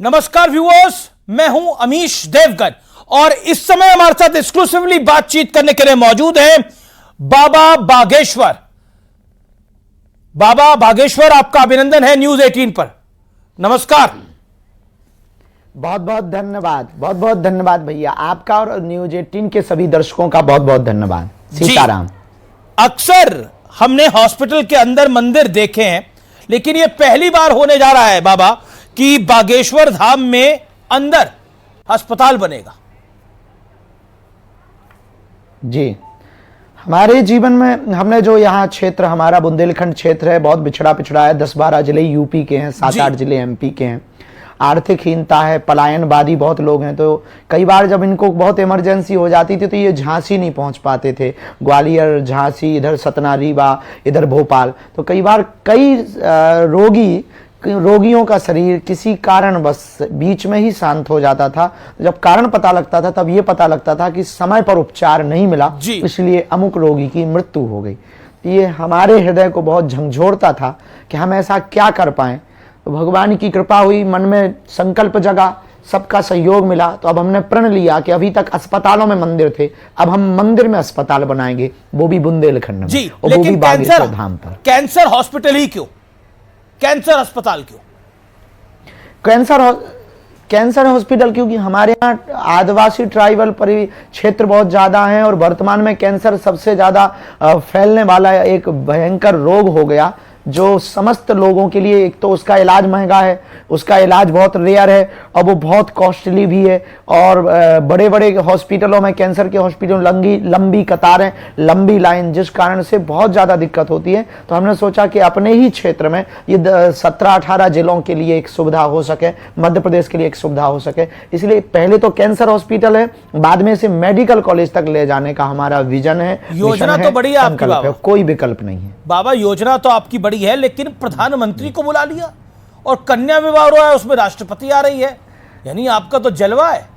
नमस्कार व्यूअर्स, मैं हूं अमीश देवगन और इस समय हमारे साथ एक्सक्लूसिवली बातचीत करने के लिए मौजूद हैं बाबा बागेश्वर। बाबा बागेश्वर, आपका अभिनंदन है न्यूज 18 पर। नमस्कार। बहुत बहुत धन्यवाद, बहुत बहुत धन्यवाद भैया आपका और न्यूज 18 के सभी दर्शकों का बहुत बहुत धन्यवाद। सीताराम। अक्सर हमने हॉस्पिटल के अंदर मंदिर देखे हैं, लेकिन यह पहली बार होने जा रहा है बाबा कि बागेश्वर धाम में अंदर अस्पताल बनेगा। जी, हमारे जीवन में हमने जो यहाँ क्षेत्र, हमारा बुंदेलखंड क्षेत्र है, बहुत पिछड़ा पिछड़ा है। 10-12 जिले यूपी के हैं, 7-8 जिले एमपी के हैं। आर्थिक हीनता है, पलायनवादी बहुत लोग हैं, तो कई बार जब इनको बहुत इमरजेंसी हो जाती थी तो ये झांसी नहीं पहुंच पाते थे। ग्वालियर, झांसी, इधर सतना, रीवा, इधर भोपाल। तो कई बार कई रोगियों का शरीर किसी कारण बस बीच में ही शांत हो जाता था। जब कारण पता लगता था तब ये पता लगता था कि समय पर उपचार नहीं मिला, इसलिए अमुक रोगी की मृत्यु हो गई। ये हमारे हृदय को बहुत झंझोड़ता था कि हम ऐसा क्या कर पाएं। तो भगवान की कृपा हुई, मन में संकल्प जगा, सबका सहयोग मिला, तो अब हमने प्रण लिया कि अभी तक अस्पतालों में मंदिर थे, अब हम मंदिर में अस्पताल बनाएंगे, वो भी बुंदेलखंड में, जी, और वो भी बागेश्वर धाम पर। कैंसर हॉस्पिटल ही क्यों? कैंसर अस्पताल क्यों? कैंसर हॉस्पिटल क्योंकि हमारे यहाँ आदिवासी ट्राइबल क्षेत्र बहुत ज्यादा हैं और वर्तमान में कैंसर सबसे ज्यादा फैलने वाला एक भयंकर रोग हो गया, जो समस्त लोगों के लिए, एक तो उसका इलाज महंगा है, उसका इलाज बहुत रेयर है और वो बहुत कॉस्टली भी है। और बड़े बड़े हॉस्पिटलों में, कैंसर के हॉस्पिटलों में लंबी कतारें, लंबी लाइन, जिस कारण से बहुत ज़्यादा दिक्कत होती है। तो हमने सोचा कि अपने ही क्षेत्र में ये 17-18 जिलों के लिए एक सुविधा हो सके, मध्य प्रदेश के लिए एक सुविधा हो सके, इसलिए पहले तो कैंसर हॉस्पिटल है, बाद में इसे मेडिकल कॉलेज तक ले जाने का हमारा विजन है। योजना तो बड़ी है आपकी बाबा, कोई विकल्प नहीं है बाबा। योजना तो आपकी बड़ी है, लेकिन प्रधानमंत्री को बुला लिया और कन्या विवाह हो रहा है, उसमें राष्ट्रपति आ रही है, यानी आपका तो जलवा है।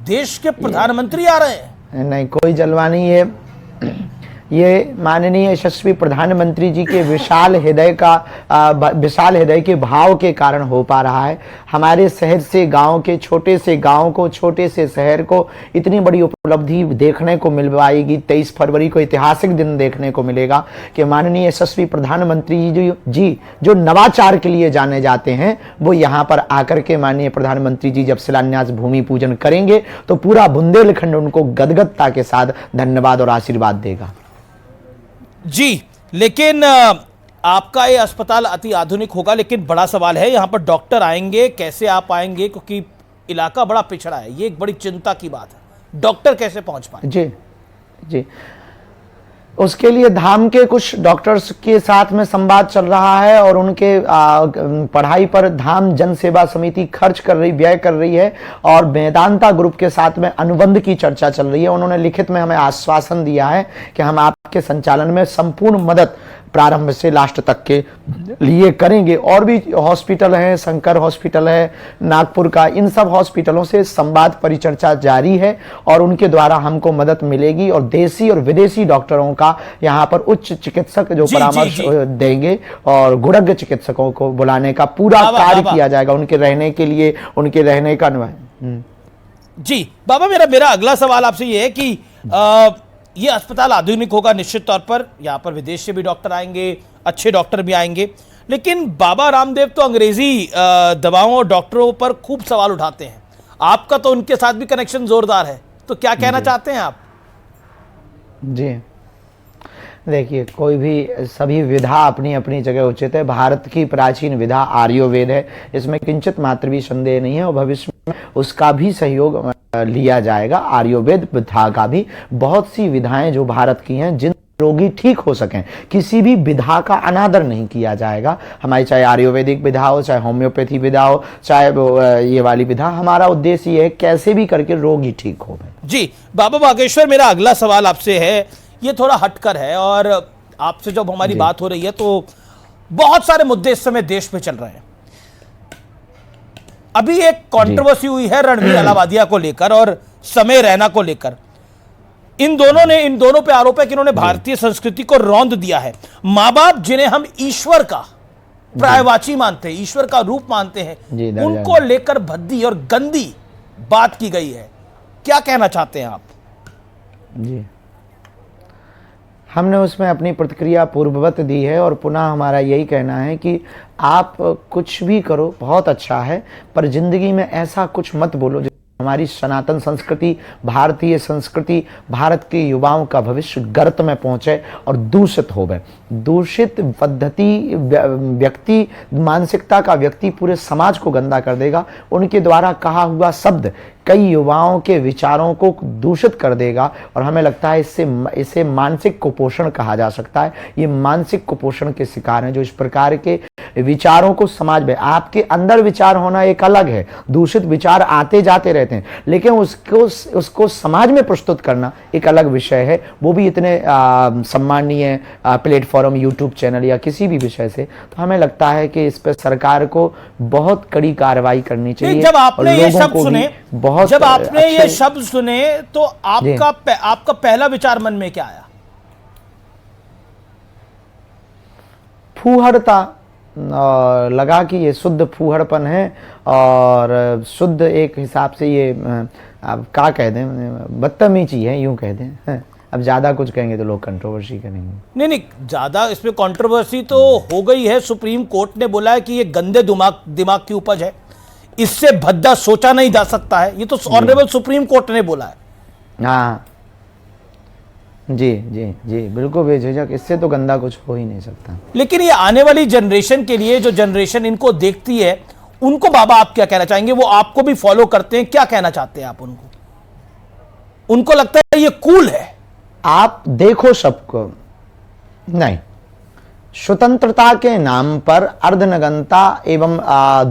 देश के प्रधानमंत्री आ रहे हैं। नहीं, कोई जलवा नहीं है। ये माननीय यशस्वी प्रधानमंत्री जी के विशाल हृदय के भाव के कारण हो पा रहा है। हमारे शहर से गांव के, छोटे से गांव को, छोटे से शहर को इतनी बड़ी उपलब्धि देखने को मिल पाएगी। 23 फरवरी को ऐतिहासिक दिन देखने को मिलेगा कि माननीय यशस्वी प्रधानमंत्री जी जो नवाचार के लिए जाने जाते हैं, वो यहाँ पर आकर के माननीय प्रधानमंत्री जी जब शिलान्यास भूमि पूजन करेंगे तो पूरा बुंदेलखंड उनको गदगदता के साथ धन्यवाद और आशीर्वाद देगा। जी, लेकिन आपका ये अस्पताल अति आधुनिक होगा, लेकिन बड़ा सवाल है, यहाँ पर डॉक्टर आएंगे कैसे? आप आएंगे क्योंकि इलाका बड़ा पिछड़ा है, ये एक बड़ी चिंता की बात है। डॉक्टर कैसे पहुंच पाए? जी जी, उसके लिए धाम के कुछ डॉक्टर्स के साथ में संवाद चल रहा है और उनके पढ़ाई पर धाम जन सेवा समिति खर्च कर रही, व्यय कर रही है, और वेदांता ग्रुप के साथ में अनुबंध की चर्चा चल रही है। उन्होंने लिखित में हमें आश्वासन दिया है कि हम आपके संचालन में संपूर्ण मदद प्रारंभ से लास्ट तक के लिए करेंगे। और भी हॉस्पिटल हैं, शंकर हॉस्पिटल है नागपुर का, इन सब हॉस्पिटलों से संवाद परिचर्चा जारी है और उनके द्वारा हमको मदद मिलेगी और देसी और विदेशी डॉक्टरों का यहाँ पर उच्च चिकित्सक जो परामर्श देंगे और गुणज्ञ चिकित्सकों को बुलाने का पूरा कार्य किया जाएगा उनके रहने के लिए, उनके रहने का। जी बाबा, मेरा अगला सवाल आपसे ये है कि ये अस्पताल आधुनिक होगा निश्चित तौर पर, यहाँ पर विदेश से भी डॉक्टर आएंगे, अच्छे डॉक्टर भी आएंगे, लेकिन बाबा रामदेव तो अंग्रेजी दवाओं और डॉक्टरों पर खूब सवाल उठाते हैं। आपका तो उनके साथ भी कनेक्शन जोरदार है, तो क्या कहना चाहते हैं आप? जी देखिए, कोई भी, सभी विधा अपनी अपनी जगह उचित है। भारत की प्राचीन विधा आर्योवेद है, इसमें किंचित मात्र भी संदेह नहीं है और भविष्य में उसका भी सहयोग लिया जाएगा। आर्योवेद विधा का भी बहुत सी विधाएं जो भारत की हैं, जिन रोगी ठीक हो सकें, किसी भी विधा का अनादर नहीं किया जाएगा। हमारी चाहे आयुर्वेदिक विधा हो, चाहे होम्योपैथी विधा हो, चाहे ये वाली विधा, हमारा उद्देश्य ये है कैसे भी करके रोगी ठीक हो। जी बाबा बागेश्वर, मेरा अगला सवाल आपसे है, ये थोड़ा हटकर है और आपसे जब हमारी बात हो रही है तो बहुत सारे मुद्दे इस समय देश में चल रहे हैं। अभी एक कंट्रोवर्सी हुई है रणवीर अलावादिया को लेकर और समय रैना को लेकर। इन दोनों पे आरोप है कि इन्होंने भारतीय संस्कृति को रौंद दिया है। माँ बाप जिन्हें हम ईश्वर का पर्यायवाची मानते हैं, ईश्वर का रूप मानते जी, हैं, दर्जा उनको लेकर भद्दी और गंदी बात की गई है। क्या कहना चाहते हैं आप? जी, हमने उसमें अपनी प्रतिक्रिया पूर्ववत दी है और पुनः हमारा यही कहना है कि आप कुछ भी करो बहुत अच्छा है, पर जिंदगी में ऐसा कुछ मत बोलो जो हमारी सनातन संस्कृति, भारतीय संस्कृति, भारत के युवाओं का भविष्य गर्त में पहुंचे और दूषित हो गए। दूषित पद्धति व्यक्ति, मानसिकता का व्यक्ति पूरे समाज को गंदा कर देगा। उनके द्वारा कहा हुआ शब्द कई युवाओं के विचारों को दूषित कर देगा और हमें लगता है इसे मानसिक कुपोषण कहा जा सकता है। ये मानसिक कुपोषण के शिकार हैं जो इस प्रकार के विचारों को समाज में, आपके अंदर विचार होना एक अलग है, दूषित विचार आते जाते रहते हैं, लेकिन उसको समाज में प्रस्तुत करना एक अलग विषय है, वो भी इतने सम्माननीय प्लेटफॉर्म, यूट्यूब चैनल या किसी भी विषय से। तो हमें लगता है कि इस पर सरकार को बहुत कड़ी कार्रवाई करनी चाहिए। जब आपने ये शब्द सुने, जब आपने ये अच्छे शब्द सुने तो आपका पहला विचार मन में क्या आया? फूहड़ता लगा कि ये शुद्ध फूहड़पन है और शुद्ध एक हिसाब से ये अब क्या कह दें, बदतमीजी है, यूं कह दें। अब ज्यादा कुछ कहेंगे तो लोग कंट्रोवर्सी करेंगे। नहीं, ज्यादा इसमें कंट्रोवर्सी तो हो गई है। सुप्रीम कोर्ट ने बोला है कि ये गंदे दिमाग की उपज है, इससे भद्दा सोचा नहीं जा सकता है। ये तो ऑनरेबल सुप्रीम कोर्ट ने बोला है। हाँ जी जी जी, बिल्कुल बेझिझक, इससे तो गंदा कुछ हो ही नहीं सकता। लेकिन ये आने वाली जनरेशन के लिए, जो जनरेशन इनको देखती है, उनको बाबा आप क्या कहना चाहेंगे? वो आपको भी फॉलो करते हैं, क्या कहना चाहते हैं आप उनको? उनको लगता है ये कूल है। आप देखो सबको नहीं, स्वतंत्रता के नाम पर अर्धनग्नता एवं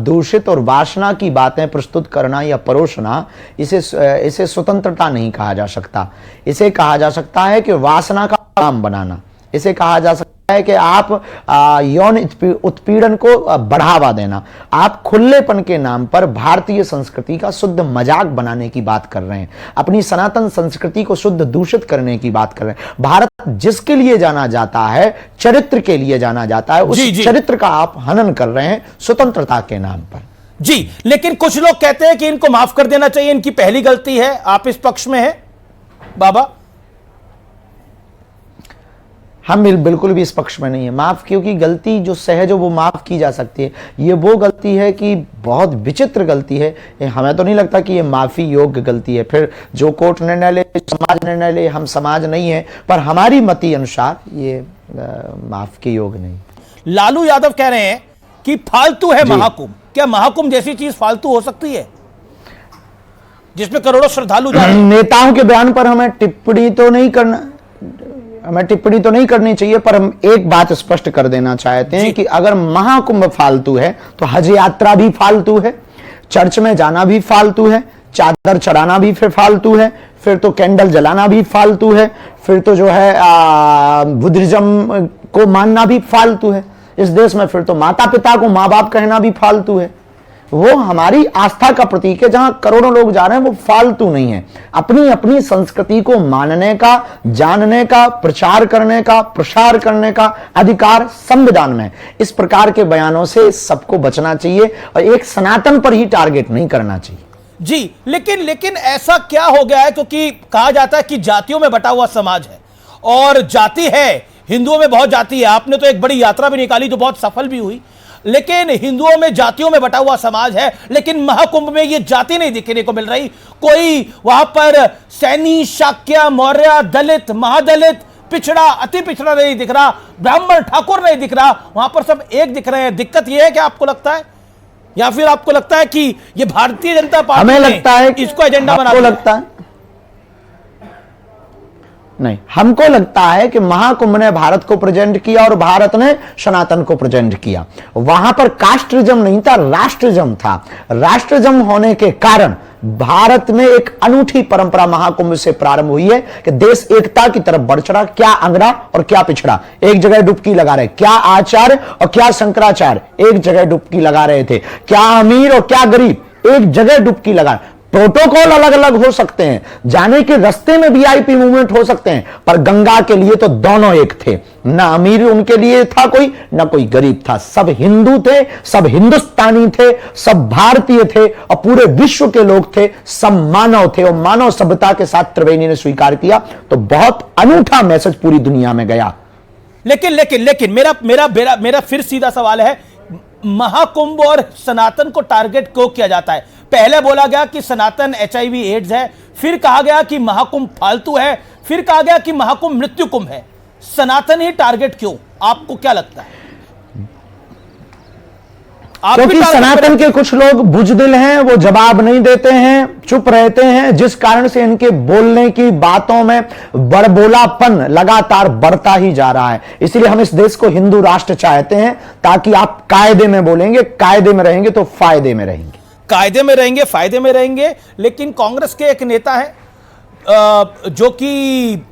दूषित और वासना की बातें प्रस्तुत करना या परोसना, इसे स्वतंत्रता नहीं कहा जा सकता। इसे कहा जा सकता है कि वासना का काम बनाना। इसे कहा जा सकता है कि आप यौन उत्पीड़न को बढ़ावा देना। आप खुलेपन के नाम पर भारतीय संस्कृति का शुद्ध मजाक बनाने की बात कर रहे हैं, अपनी सनातन संस्कृति को शुद्ध दूषित करने की बात कर रहे हैं। भारत जिसके लिए जाना जाता है, चरित्र के लिए जाना जाता है, उस चरित्र का आप हनन कर रहे हैं स्वतंत्रता के नाम पर। जी, लेकिन कुछ लोग कहते हैं कि इनको माफ कर देना चाहिए, इनकी पहली गलती है। आप इस पक्ष में हैं बाबा? हम बिल्कुल भी इस पक्ष में नहीं है। माफ, क्योंकि गलती जो सहज हो वो माफ की जा सकती है। ये वो गलती है कि बहुत विचित्र गलती है, हमें तो नहीं लगता कि ये माफी योग्य गलती है। फिर जो कोर्ट निर्णय ले, समाज निर्णय ले, हम समाज नहीं है, पर हमारी मति अनुसार ये माफ के योग्य नहीं। लालू यादव कह रहे हैं कि फालतू है महाकुंभ। क्या महाकुंभ जैसी चीज फालतू हो सकती है जिसमें करोड़ों श्रद्धालु जा रहे हैं? नेताओं के बयान पर हमें टिप्पणी तो नहीं करनी चाहिए, पर हम एक बात स्पष्ट कर देना चाहते हैं कि अगर महाकुंभ फालतू है तो हज यात्रा भी फालतू है, चर्च में जाना भी फालतू है, चादर चढ़ाना भी फिर फालतू है, फिर तो कैंडल जलाना भी फालतू है, फिर तो जो है बुद्धिज्म को मानना भी फालतू है। इस देश में फिर तो माता पिता को माँ बाप कहना भी फालतू है। वो हमारी आस्था का प्रतीक है, जहां करोड़ों लोग जा रहे हैं वो फालतू नहीं है। अपनी अपनी संस्कृति को मानने का, जानने का, प्रचार करने का, प्रसार करने का अधिकार संविधान में। इस प्रकार के बयानों से सबको बचना चाहिए और एक सनातन पर ही टारगेट नहीं करना चाहिए। जी, लेकिन ऐसा क्या हो गया है? क्योंकि कहा जाता है कि जातियों में बटा हुआ समाज है और जाति है, हिंदुओं में बहुत जाति है। आपने तो एक बड़ी यात्रा भी निकाली जो बहुत सफल भी हुई, लेकिन हिंदुओं में जातियों में बटा हुआ समाज है। लेकिन महाकुंभ में यह जाति नहीं दिखने को मिल रही। कोई वहां पर सैनी, शाक्य, मौर्य, दलित, महादलित, पिछड़ा, अति पिछड़ा नहीं दिख रहा, ब्राह्मण, ठाकुर नहीं दिख रहा, वहां पर सब एक दिख रहे हैं। दिक्कत यह है कि आपको लगता है, या फिर आपको लगता है कि यह भारतीय जनता पार्टी हमें लगता है इसको एजेंडा बना लगता है? नहीं, हमको लगता है कि महाकुंभ ने भारत को प्रेजेंट किया और भारत ने सनातन को प्रेजेंट किया। वहां पर कास्टिज्म नहीं था, राष्ट्रिज्म था। राष्ट्रिज्म होने के कारण भारत में एक अनूठी परंपरा महाकुंभ से प्रारंभ हुई है कि देश एकता की तरफ बढ़ चढ़ा। क्या अंगड़ा और क्या पिछड़ा एक जगह डुबकी लगा रहे, क्या आचार्य और क्या शंकराचार्य एक जगह डुबकी लगा रहे थे, क्या अमीर और क्या गरीब एक जगह डुबकी लगा। प्रोटोकॉल अलग अलग हो सकते हैं, जाने के रास्ते में वीआईपी मूवमेंट हो सकते हैं, पर गंगा के लिए तो दोनों एक थे। ना अमीर उनके लिए था कोई, ना कोई गरीब था। सब हिंदू थे, सब हिंदुस्तानी थे, सब भारतीय थे और पूरे विश्व के लोग थे, सब मानव थे और मानव सभ्यता के साथ त्रिवेणी ने स्वीकार किया। तो बहुत अनूठा मैसेज पूरी दुनिया में गया। लेकिन लेकिन लेकिन मेरा मेरा मेरा मेरा फिर सीधा सवाल है, महाकुंभ और सनातन को टारगेट क्यों किया जाता है? पहले बोला गया कि सनातन एचआईवी एड्स है, फिर कहा गया कि महाकुंभ फालतू है, फिर कहा गया कि महाकुंभ मृत्यु कुंभ है। सनातन ही टारगेट क्यों? आपको क्या लगता है? क्योंकि सनातन के कुछ लोग बुजदिल हैं, वो जवाब नहीं देते हैं, चुप रहते हैं, जिस कारण से इनके बोलने की बातों में बड़बोलापन लगातार बढ़ता ही जा रहा है। इसलिए हम इस देश को हिंदू राष्ट्र चाहते हैं, ताकि आप कायदे में बोलेंगे, कायदे में रहेंगे तो फायदे में रहेंगे। कायदे में रहेंगे, फायदे में रहेंगे। लेकिन कांग्रेस के एक नेता है जो कि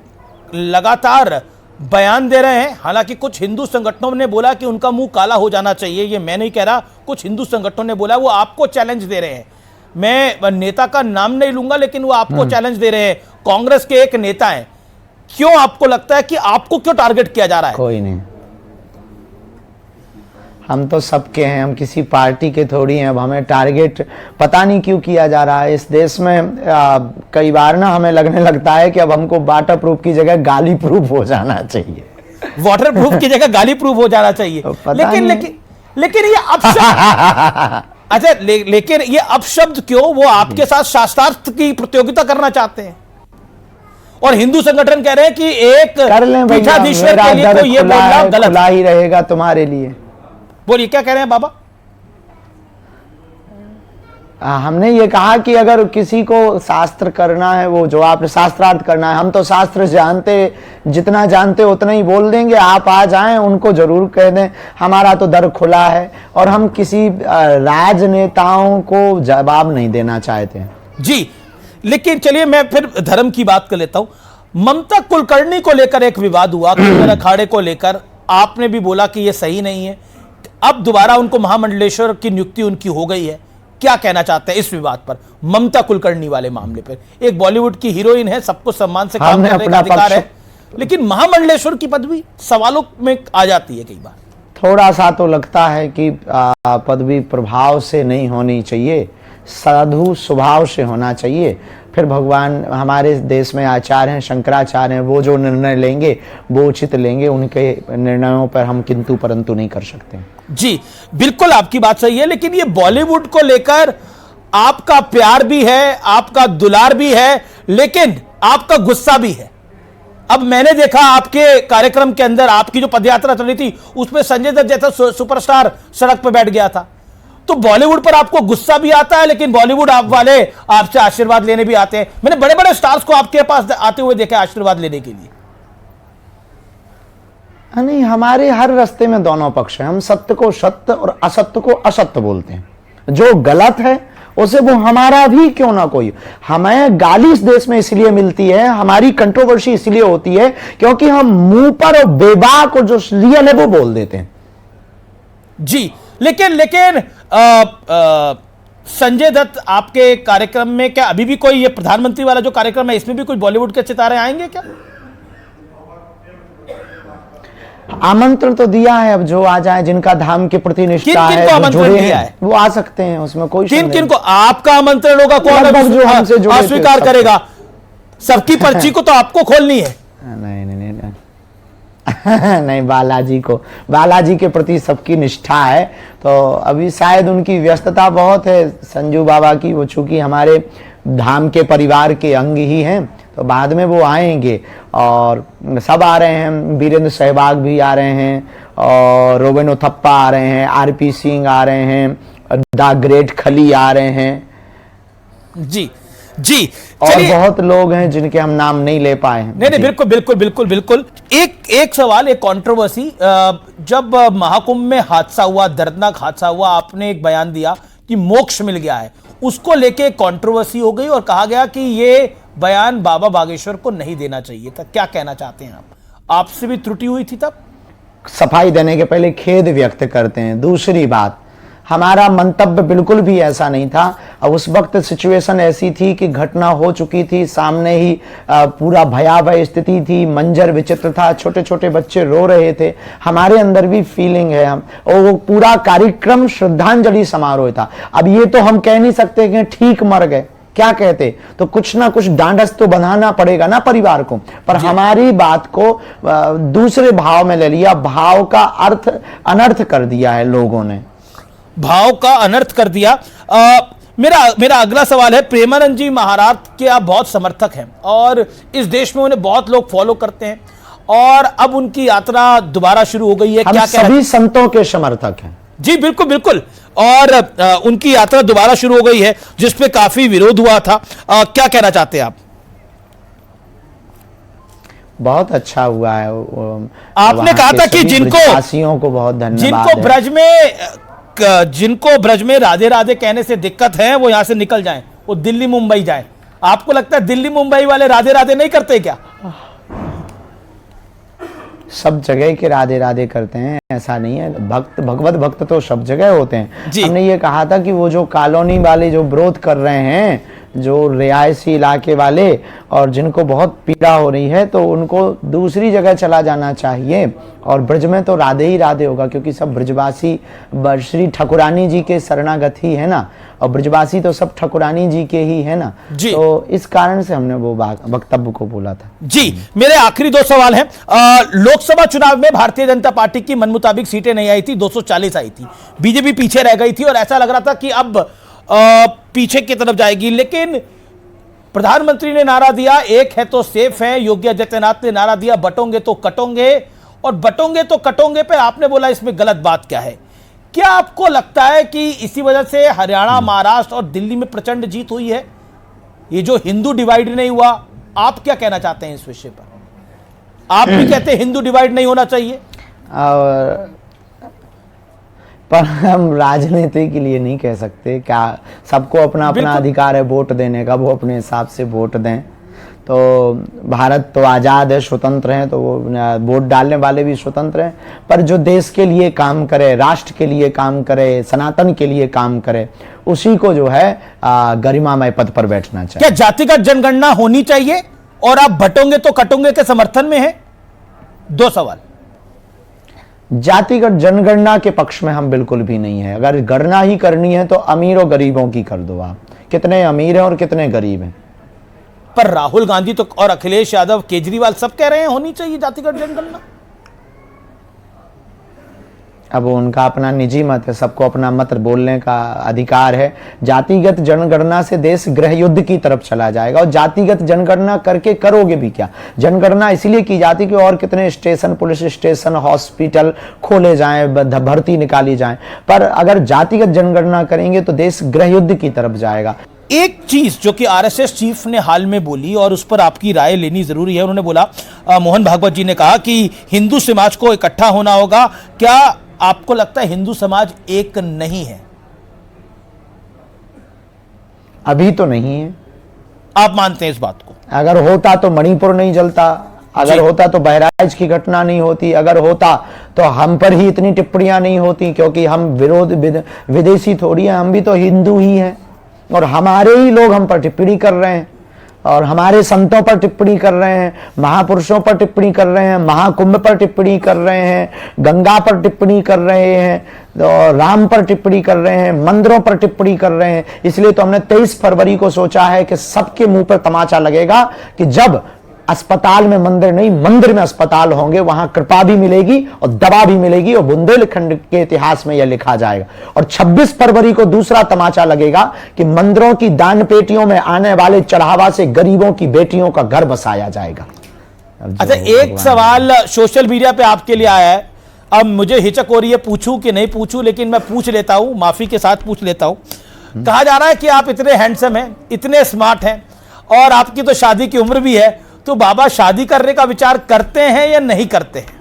लगातार बयान दे रहे हैं। हालांकि कुछ हिंदू संगठनों ने बोला कि उनका मुंह काला हो जाना चाहिए, ये मैं नहीं कह रहा, कुछ हिंदू संगठनों ने बोला, वो आपको चैलेंज दे रहे हैं। मैं नेता का नाम नहीं लूंगा, लेकिन वो आपको चैलेंज दे रहे हैं। कांग्रेस के एक नेता हैं, क्यों आपको लगता है कि आपको क्यों टारगेट किया जा रहा है? कोई नहीं, हम तो सबके हैं, हम किसी पार्टी के थोड़ी हैं। अब हमें टारगेट पता नहीं क्यों किया जा रहा है। इस देश में कई बार ना हमें लगने लगता है कि अब हमको वाटर प्रूफ की जगह गाली प्रूफ हो जाना चाहिए। वाटर प्रूफ की जगह गाली प्रूफ हो जाना चाहिए। लेकिन ये अपशब्द अच्छा, लेकिन ये अपशब्द क्यों? वो आपके साथ शास्त्रार्थ की प्रतियोगिता करना चाहते हैं और हिंदू संगठन कह रहे हैं कि एक कर लें भैया, पीठाधीश्वर के लिए तो ये बोलना गलत खुला ही रहेगा तुम्हारे लिए। बोलिए, क्या कह रहे हैं बाबा? हमने ये कहा कि अगर किसी को शास्त्र करना है, वो जो आपने शास्त्रार्थ करना है, हम तो शास्त्र जानते, जितना जानते उतना ही बोल देंगे। आप आ जाएं, उनको जरूर कह दें, हमारा तो दर खुला है और हम किसी राजनेताओं को जवाब नहीं देना चाहते हैं जी। लेकिन चलिए मैं फिर धर्म की बात कर लेता हूं। ममता कुलकर्णी को लेकर एक विवाद हुआ, कंगन अखाड़े को लेकर आपने भी बोला कि यह सही नहीं है। अब दोबारा उनको महामंडलेश्वर की नियुक्ति उनकी हो गई है। क्या कहना चाहते हैं इस विवाद पर, ममता कुलकर्णी वाले मामले पर? एक बॉलीवुड की हीरोइन है, सबको सम्मान से काम करने का अधिकार है, लेकिन महामंडलेश्वर की पदवी सवालों में आ जाती है कई बार। थोड़ा सा तो लगता है कि पदवी प्रभाव से नहीं होनी चाहिए, साधु स्वभाव से होना चाहिए। फिर भगवान, हमारे देश में आचार्य हैं, शंकराचार्य हैं, वो जो निर्णय लेंगे वो उचित लेंगे। उनके निर्णयों पर हम किंतु परंतु नहीं कर सकते। जी बिल्कुल, आपकी बात सही है। लेकिन ये बॉलीवुड को लेकर आपका प्यार भी है, आपका दुलार भी है, लेकिन आपका गुस्सा भी है। अब मैंने देखा आपके कार्यक्रम के अंदर आपकी जो पदयात्रा चल रही थी, उसमें संजय दत्त जैसा सुपरस्टार सड़क पर बैठ गया था। तो बॉलीवुड पर आपको गुस्सा भी आता है, लेकिन बॉलीवुड आप वाले आपसे आशीर्वाद लेने भी आते हैं। मैंने बड़े बड़े स्टार्स को आपके पास आते हुए देखा आशीर्वाद लेने के लिए। नहीं, हमारे हर रास्ते में दोनों पक्ष हैं। हम सत्य को सत्य और असत्य को असत्य बोलते हैं। जो गलत है उसे वो हमारा भी क्यों ना कोई। हमें गाली इस देश में इसलिए मिलती है, हमारी कंट्रोवर्सी इसलिए होती है क्योंकि हम मुंह पर बेबाक और जो रियल है वो बोल देते हैं। जी लेकिन संजय दत्त आपके कार्यक्रम में, क्या अभी भी कोई ये प्रधानमंत्री वाला जो कार्यक्रम है इसमें भी कोई बॉलीवुड के सितारे आएंगे क्या? आमंत्रण तो दिया है, अब जो आ जाए, जिनका धाम के प्रति निष्ठा है, किन आमंत्रण दिया है, वो आ सकते हैं। उसमें कोई किन को आपका आमंत्रण होगा? कौन जो हमसे जुड़े अस्वीकार करेगा? सबकी पर्ची को तो आपको खोलनी है। नहीं नहीं नहीं नहीं, बालाजी के प्रति सबकी निष्ठा है। तो अभी शायद उनकी व्यस्तता बहुत है संजू बाबा की, वो चूंकि हमारे धाम के परिवार के अंग ही हैं, तो बाद में वो आएंगे। और सब आ रहे हैं, वीरेंद्र सहवाग भी आ रहे हैं, और रोबिन उथप्पा आ रहे हैं, आरपी सिंह आ रहे हैं, द ग्रेट खली आ रहे हैं। जी जी, और बहुत लोग हैं जिनके हम नाम नहीं ले पाए हैं। नहीं बिल्कुल बिल्कुल बिल्कुल बिल्कुल। एक सवाल, एक कंट्रोवर्सी, जब महाकुंभ में हादसा हुआ, दर्दनाक हादसा हुआ, आपने एक बयान दिया कि मोक्ष मिल गया है, उसको लेके कंट्रोवर्सी हो गई और कहा गया कि ये बयान बाबा बागेश्वर को नहीं देना चाहिए था। क्या कहना चाहते हैं आप? आपसे भी त्रुटि हुई थी तब? सफाई देने के पहले खेद व्यक्त करते हैं। दूसरी बात, हमारा मंतव्य बिल्कुल भी ऐसा नहीं था। अब उस वक्त सिचुएशन ऐसी थी कि घटना हो चुकी थी, सामने ही पूरा भयावह स्थिति थी, मंजर विचित्र था, छोटे छोटे बच्चे रो रहे थे, हमारे अंदर भी फीलिंग है हम, और वो पूरा कार्यक्रम श्रद्धांजलि समारोह था। अब ये तो हम कह नहीं सकते कि ठीक मर गए, क्या कहते, तो कुछ ना कुछ डांडस तो बंधाना पड़ेगा ना परिवार को, पर हमारी बात को दूसरे भाव में ले लिया, भाव का अर्थ अनर्थ कर दिया है लोगों ने, भाव का अनर्थ कर दिया। मेरा अगला सवाल है, प्रेमानंद जी महाराज के आप बहुत समर्थक हैं और इस देश में उन्हें बहुत लोग फॉलो करते हैं और अब उनकी यात्रा दोबारा शुरू हो गई है, हम क्या सभी संतों के समर्थक हैं। जी बिल्कुल बिल्कुल, और उनकी यात्रा दोबारा शुरू हो गई है जिसपे काफी विरोध हुआ था, क्या कहना चाहते हैं आप? बहुत अच्छा हुआ है। आपने कहा था कि जिनको को बहुत धन्यवाद, जिनको ब्रज में राधे राधे कहने से दिक्कत है वो यहां से निकल जाएं, वो दिल्ली मुंबई जाएं। आपको लगता है दिल्ली मुंबई वाले राधे राधे नहीं करते क्या? सब जगह के राधे राधे करते हैं, ऐसा नहीं है। भक्त, भगवत भक्त तो सब जगह होते हैं। हमने ये कहा था कि वो जो कॉलोनी वाले जो विरोध कर रहे हैं, जो रिहायशी इलाके वाले, और जिनको बहुत पीड़ा हो रही है, तो उनको दूसरी जगह चला जाना चाहिए। और ब्रज में तो राधे ही राधे होगा, क्योंकि सब ब्रजवासी श्री ठाकुरानी जी के शरणागत ही है ना, और ब्रजवासी तो सब ठाकुरानी जी के ही है ना, तो इस कारण से हमने वो वक्तव्य को बोला था। जी, मेरे आखिरी दो सवाल हैं। लोकसभा चुनाव में भारतीय जनता पार्टी की मन मुताबिक सीटें नहीं आई थी, 240 आई थी, बीजेपी पीछे रह गई थी और ऐसा लग रहा था कि अब पीछे की तरफ जाएगी, लेकिन प्रधानमंत्री ने नारा दिया एक है तो सेफ है, योगी आदित्यनाथ ने नारा दिया बटोंगे तो कटोंगे, और बटोंगे तो कटोंगे पे आपने बोला इसमें गलत बात क्या है? क्या आपको लगता है कि इसी वजह से हरियाणा, महाराष्ट्र और दिल्ली में प्रचंड जीत हुई है? ये जो हिंदू डिवाइड नहीं हुआ, आप क्या कहना चाहते हैं इस विषय पर? आप भी कहते हैं हिंदू डिवाइड नहीं होना चाहिए, पर हम राजनीति के लिए नहीं कह सकते। क्या सबको अपना अपना अधिकार है वोट देने का, वो अपने हिसाब से वोट दें। तो भारत तो आज़ाद है, स्वतंत्र है, तो वो वोट डालने वाले भी स्वतंत्र हैं, पर जो देश के लिए काम करे, राष्ट्र के लिए काम करे, सनातन के लिए काम करे, उसी को जो है गरिमामय पद पर बैठना चाहिए। क्या जातिगत जनगणना होनी चाहिए और आप बटोंगे तो कटोंगे के समर्थन में है? दो सवाल। जातिगत जनगणना के पक्ष में हम बिल्कुल भी नहीं है। अगर गणना ही करनी है तो अमीर और गरीबों की कर दो, आप कितने अमीर हैं और कितने गरीब हैं। पर राहुल गांधी तो और अखिलेश यादव, केजरीवाल सब कह रहे हैं होनी चाहिए जातिगत जनगणना। अब उनका अपना निजी मत है, सबको अपना मत बोलने का अधिकार है। जातिगत जनगणना से देश गृह युद्ध की तरफ चला जाएगा, और जातिगत जनगणना करके करोगे भी क्या? जनगणना इसलिए की जाती कि और कितने स्टेशन, पुलिस स्टेशन, हॉस्पिटल खोले जाएं, भर्ती निकाली जाए, पर अगर जातिगत जनगणना करेंगे तो देश गृह युद्ध की तरफ जाएगा। एक चीज जो कि आरएसएस चीफ ने हाल में बोली और उस पर आपकी राय लेनी जरूरी है, उन्होंने बोला, मोहन भागवत जी ने कहा कि हिंदू समाज को इकट्ठा होना होगा। क्या आपको लगता है हिंदू समाज एक नहीं है? अभी तो नहीं है। आप मानते हैं इस बात को? अगर होता तो मणिपुर नहीं जलता, अगर होता तो बहराइच की घटना नहीं होती, अगर होता तो हम पर ही इतनी टिप्पणियां नहीं होती, क्योंकि हम विदेशी थोड़ी हैं, हम भी तो हिंदू ही हैं, और हमारे ही लोग हम पर टिप्पणी कर रहे हैं, और हमारे संतों पर टिप्पणी कर रहे हैं, महापुरुषों पर टिप्पणी कर रहे हैं, महाकुंभ पर टिप्पणी कर रहे हैं, गंगा पर टिप्पणी कर रहे हैं, तो राम पर टिप्पणी कर रहे हैं, मंदिरों पर टिप्पणी कर रहे हैं। इसलिए तो हमने 23 फरवरी को सोचा है कि सबके मुंह पर तमाचा लगेगा कि जब अस्पताल में मंदिर नहीं, मंदिर में अस्पताल होंगे, वहां कृपा भी मिलेगी और दवा भी मिलेगी, और बुंदेलखंड के इतिहास में यह लिखा जाएगा। और 26 फरवरी को दूसरा तमाचा लगेगा कि मंदिरों की दान पेटियों में आने वाले चढ़ावा से गरीबों की बेटियों का घर बसाया जाएगा। अच्छा, एक सवाल सोशल मीडिया पे आपके लिए आया है, अब मुझे हिचक हो रही है पूछूं कि नहीं पूछूं, लेकिन मैं पूछ लेता हूं, माफी के साथ पूछ लेता हूं। कहा जा रहा है कि आप इतने हैंडसम हैं, इतने स्मार्ट हैं, और आपकी तो शादी की उम्र भी है, तो बाबा शादी करने का विचार करते हैं या नहीं करते हैं?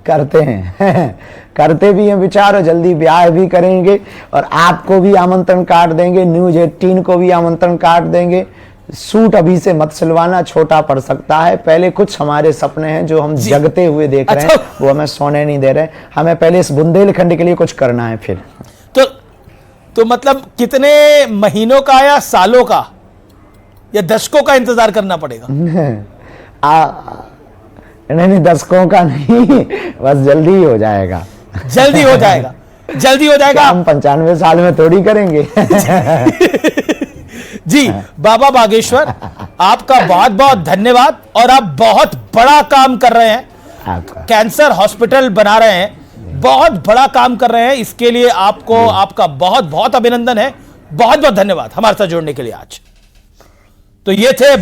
करते हैं करते भी हैं विचार, और जल्दी ब्याह भी करेंगे, और आपको भी आमंत्रण कार्ड देंगे, न्यूज़ 18 को भी आमंत्रण कार्ड देंगे, सूट अभी से मत सिलवाना, छोटा पड़ सकता है। पहले कुछ हमारे सपने हैं जो हम जगते हुए देख रहे हैं, वो हमें सोने नहीं दे रहे। हमें पहले इस बुंदेलखंड के लिए कुछ करना है फिर। तो मतलब कितने महीनों का या सालों का या दशकों का इंतजार करना पड़ेगा? नहीं, दशकों का नहीं, बस जल्दी ही हो जाएगा। जल्दी हो जाएगा, जल्दी हो जाएगा। हम 95 साल में थोड़ी करेंगे। जी बाबा बागेश्वर, आपका बहुत बहुत धन्यवाद। और आप बहुत बड़ा काम कर रहे हैं, आपका कैंसर हॉस्पिटल बना रहे हैं, बहुत बड़ा काम कर रहे हैं। इसके लिए आपको आपका बहुत बहुत अभिनंदन है। बहुत बहुत धन्यवाद हमारे साथ जुड़ने के लिए आज। तो ये थे